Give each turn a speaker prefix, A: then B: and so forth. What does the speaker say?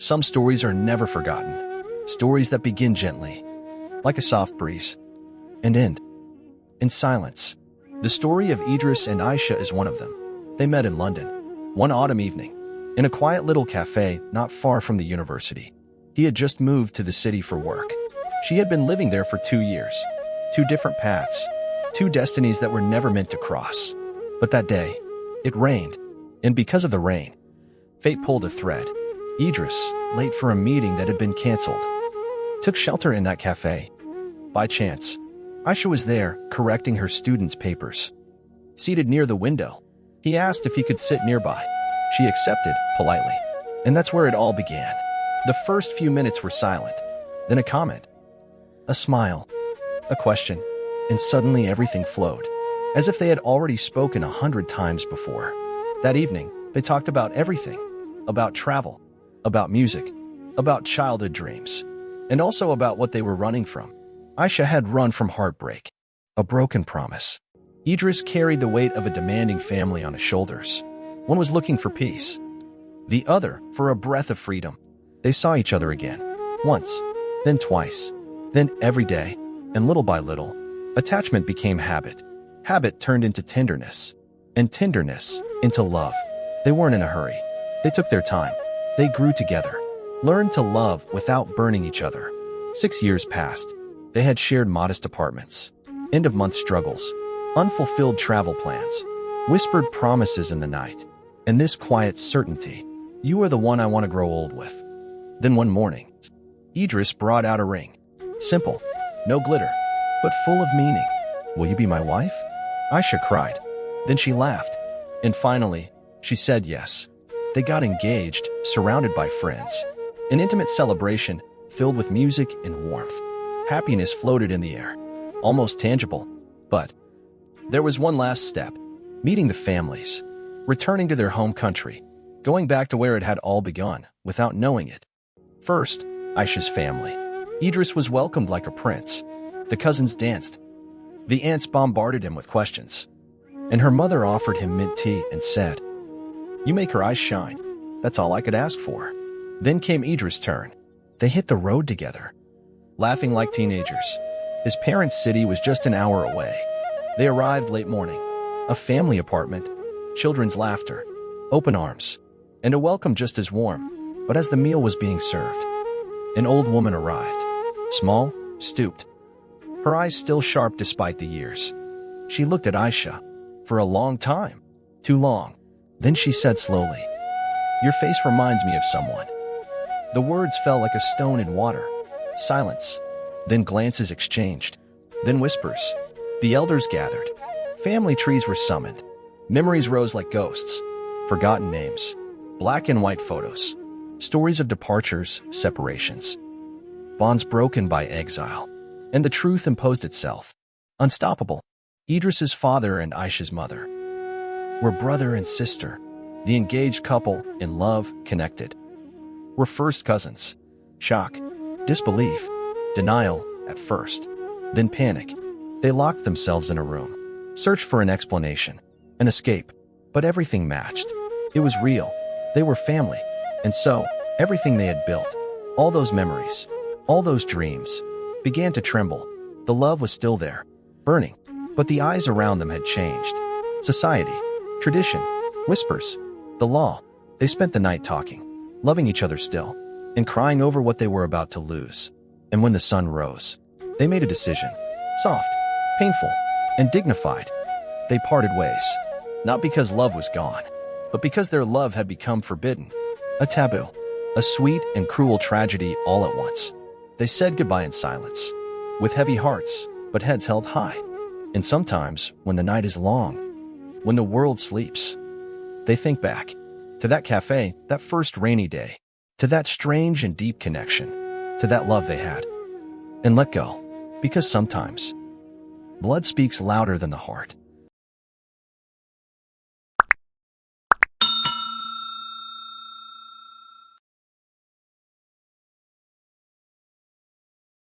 A: Some stories are never forgotten. Stories that begin gently, like a soft breeze, and end in silence. The story of Idris and Aisha is one of them. They met in London, one autumn evening, in a quiet little cafe not far from the university. He had just moved to the city for work. She had been living there for 2 years. 2 different paths, 2 destinies that were never meant to cross. But that day, it rained, and because of the rain, fate pulled a thread. Idris, late for a meeting that had been canceled, took shelter in that cafe. By chance, Aisha was there, correcting her students' papers. Seated near the window, he asked if he could sit nearby. She accepted, politely. And that's where it all began. The first few minutes were silent, then a comment, a smile, a question, and suddenly everything flowed, as if they had already spoken 100 times before. That evening, they talked about everything, about travel, about music, about childhood dreams, and also about what they were running from. Aisha had run from heartbreak, a broken promise. Idris carried the weight of a demanding family on his shoulders. One was looking for peace, the other for a breath of freedom. They saw each other again, once, then twice, then every day, and little by little, attachment became habit. Habit turned into tenderness, and tenderness into love. They weren't in a hurry. They took their time. They grew together, learned to love without burning each other. 6 years passed. They had shared modest apartments, end-of-month struggles, unfulfilled travel plans, whispered promises in the night, and this quiet certainty, you are the one I want to grow old with. Then one morning, Idris brought out a ring. Simple, no glitter, but full of meaning. Will you be my wife? Aisha cried. Then she laughed. And finally, she said yes. They got engaged, surrounded by friends. An intimate celebration filled with music and warmth. Happiness floated in the air, almost tangible. But there was one last step, meeting the families, returning to their home country, going back to where it had all begun without knowing it. First, Aisha's family. Idris was welcomed like a prince. The cousins danced. The aunts bombarded him with questions. And her mother offered him mint tea and said, "You make her eyes shine. That's all I could ask for." Then came Idris' turn. They hit the road together, laughing like teenagers. His parents' city was just an hour away. They arrived late morning. A family apartment, children's laughter, open arms, and a welcome just as warm. But as the meal was being served, an old woman arrived. Small, stooped, her eyes still sharp despite the years. She looked at Aisha for a long time, too long. Then she said slowly, "Your face reminds me of someone." The words fell like a stone in water. Silence, then glances exchanged, then whispers. The elders gathered. Family trees were summoned. Memories rose like ghosts. Forgotten names, black and white photos, stories of departures, separations, bonds broken by exile. And the truth imposed itself, unstoppable. Idris's father and Aisha's mother were brother and sister. The engaged couple, in love, connected, were first cousins. Shock, disbelief, denial at first, then panic. They locked themselves in a room, searched for an explanation, an escape, but everything matched. It was real. They were family. And so, everything they had built, all those memories, all those dreams, began to tremble. The love was still there, burning, but the eyes around them had changed. Society, tradition, whispers, the law. They spent the night talking, loving each other still, and crying over what they were about to lose. And when the sun rose, they made a decision. Soft, painful, and dignified. They parted ways, not because love was gone, but because their love had become forbidden. A taboo, a sweet and cruel tragedy all at once. They said goodbye in silence, with heavy hearts, but heads held high. And sometimes, when the night is long, when the world sleeps, they think back to that cafe, that first rainy day, to that strange and deep connection, to that love they had, and let go, because sometimes blood speaks louder than the heart.